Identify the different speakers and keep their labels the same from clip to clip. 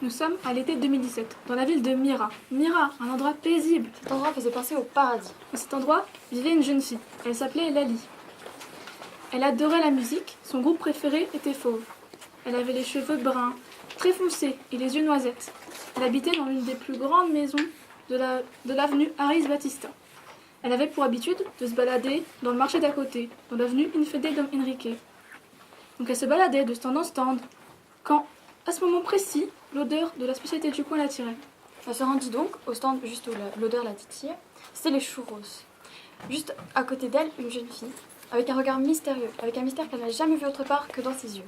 Speaker 1: Nous sommes à l'été 2017, dans la ville de Mira. Mira, un endroit paisible.
Speaker 2: Cet endroit faisait penser au paradis.
Speaker 1: Dans cet endroit vivait une jeune fille. Elle s'appelait Lali. Elle adorait la musique, son groupe préféré était Fauve. Elle avait les cheveux bruns, très foncés et les yeux noisettes. Elle habitait dans l'une des plus grandes maisons de l'avenue Aris Batista. Elle avait pour habitude de se balader dans le marché d'à côté, dans l'avenue Infede Dom Enrique. Donc elle se baladait de stand en stand, quand, à ce moment précis, l'odeur de la spécialité du coin l'attirait.
Speaker 2: Elle se rendit donc au stand juste où l'odeur la titillait. C'était les churros. Juste à côté d'elle, une jeune fille, avec un regard mystérieux, avec un mystère qu'elle n'avait jamais vu autre part que dans ses yeux.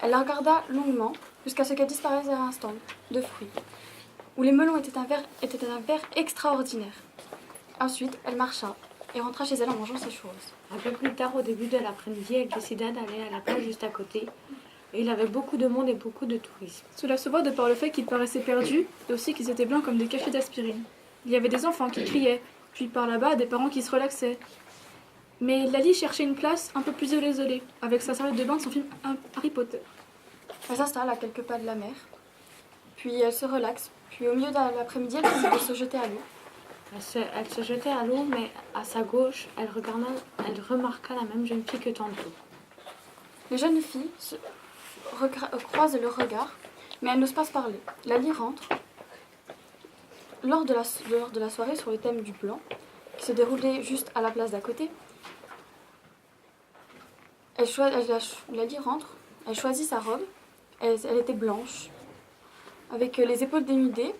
Speaker 2: Elle la regarda longuement, jusqu'à ce qu'elle disparaisse derrière un stand de fruits, où les melons étaient un verre extraordinaire. Ensuite, elle marcha et rentra chez elle en mangeant ses churros.
Speaker 3: Un peu plus tard, au début de l'après-midi, elle décida d'aller à la plage juste à côté. Et il y avait beaucoup de monde et beaucoup de touristes.
Speaker 1: Cela se voit de par le fait qu'ils paraissaient perdus et aussi qu'ils étaient blancs comme des cachets d'aspirine. Il y avait des enfants qui criaient, puis par là-bas des parents qui se relaxaient. Mais Lali cherchait une place un peu plus isolée, avec sa serviette de bain de son film Harry Potter.
Speaker 2: Elle s'installe à quelques pas de la mer, puis elle se relaxe, puis au milieu de l'après-midi, elle décide de se jeter à l'eau.
Speaker 3: Elle se jetait à l'eau, mais à sa gauche, elle remarqua la même jeune fille que tantôt.
Speaker 2: Les jeunes filles croisent leur regard, mais elles n'osent pas se parler. Lali rentre. Lors de la soirée sur le thème du blanc, qui se déroulait juste à la place d'à côté, Lali rentre, elle choisit sa robe, elle était blanche, avec les épaules dénudées,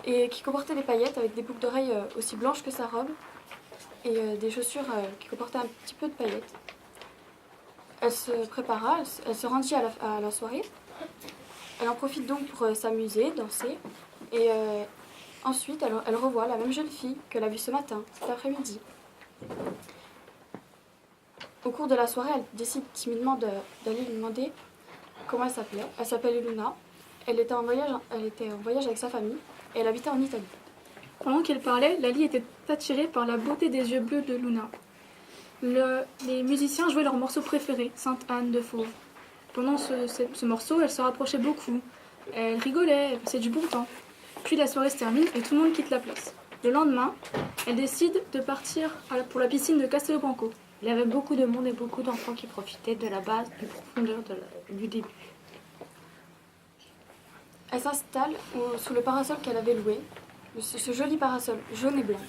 Speaker 2: et qui comportait des paillettes avec des boucles d'oreilles aussi blanches que sa robe, et des chaussures qui comportaient un petit peu de paillettes. Elle se prépara, elle se rendit à la soirée. Elle en profite donc pour s'amuser, danser, et ensuite elle revoit la même jeune fille qu'elle a vue ce matin, cet après-midi. Au cours de la soirée, elle décide timidement d'aller lui demander comment elle s'appelait. Elle s'appelle Luna. Elle était en voyage avec sa famille et elle habitait en Italie.
Speaker 1: Pendant qu'elle parlait, Lali était attirée par la beauté des yeux bleus de Luna. Les musiciens jouaient leur morceau préféré, Sainte-Anne de Fauve. Pendant ce morceau, elle se rapprochait beaucoup. Elle rigolait, elle passait du bon temps. Puis la soirée se termine et tout le monde quitte la place. Le lendemain, elle décide de partir pour la piscine de Castelo Branco.
Speaker 3: Il y avait beaucoup de monde et beaucoup d'enfants qui profitaient de la base du profondeur du début.
Speaker 2: Elle s'installe sous le parasol qu'elle avait loué, ce joli parasol jaune et blanc.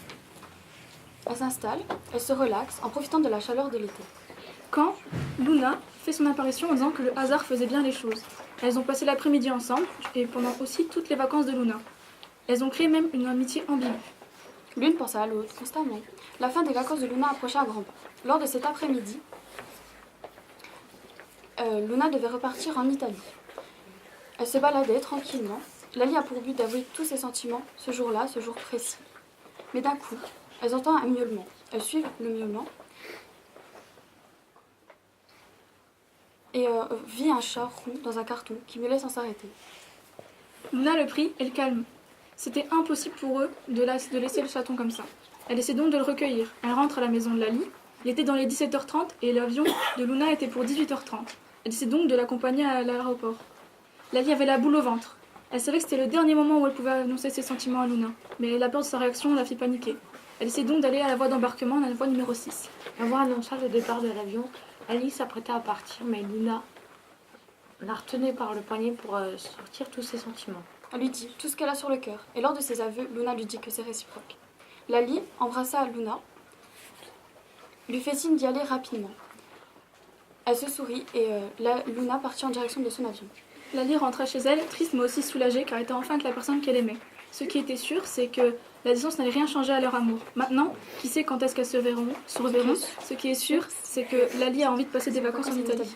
Speaker 2: Elle s'installe, elle se relaxe en profitant de la chaleur de l'été.
Speaker 1: Quand Luna fait son apparition en disant que le hasard faisait bien les choses. Elles ont passé l'après-midi ensemble et pendant aussi toutes les vacances de Luna. Elles ont créé même une amitié ambiguë.
Speaker 2: L'une pensa à l'autre constamment. La fin des vacances de Luna approchait à grands pas. Lors de cet après-midi, Luna devait repartir en Italie. Elle se baladait tranquillement. Lali a pour but d'avouer tous ses sentiments ce jour-là, ce jour précis. Mais d'un coup, elles entendent un miaulement. Elles suivent le miaulement et vit un chat roux dans un carton qui miaulait sans s'arrêter.
Speaker 1: Luna le prit et le calme. C'était impossible pour eux de laisser le chaton comme ça. Elle essaie donc de le recueillir. Elle rentre à la maison de Lali. Il était dans les 17h30 et l'avion de Luna était pour 18h30. Elle décide donc de l'accompagner à l'aéroport. Lali avait la boule au ventre. Elle savait que c'était le dernier moment où elle pouvait annoncer ses sentiments à Luna. Mais la peur de sa réaction la fit paniquer. Elle essaie donc d'aller à la voie d'embarquement, à la voie numéro 6.
Speaker 3: La voix annonça le départ de l'avion. Alice s'apprêtait à partir, mais Luna la retenait par le poignet pour sortir tous ses sentiments.
Speaker 2: Elle lui dit tout ce qu'elle a sur le cœur. Et lors de ses aveux, Luna lui dit que c'est réciproque. Lali embrassa Luna, lui fait signe d'y aller rapidement. Elle se sourit et Luna partit en direction de son avion.
Speaker 1: Lali rentra chez elle, triste mais aussi soulagée car elle était enfin avec la personne qu'elle aimait. Ce qui était sûr, c'est que la distance n'allait rien changer à leur amour. Maintenant, qui sait quand est-ce qu'elles se reverront. Ce qui est sûr, c'est que Lali a envie de passer des vacances en Italie.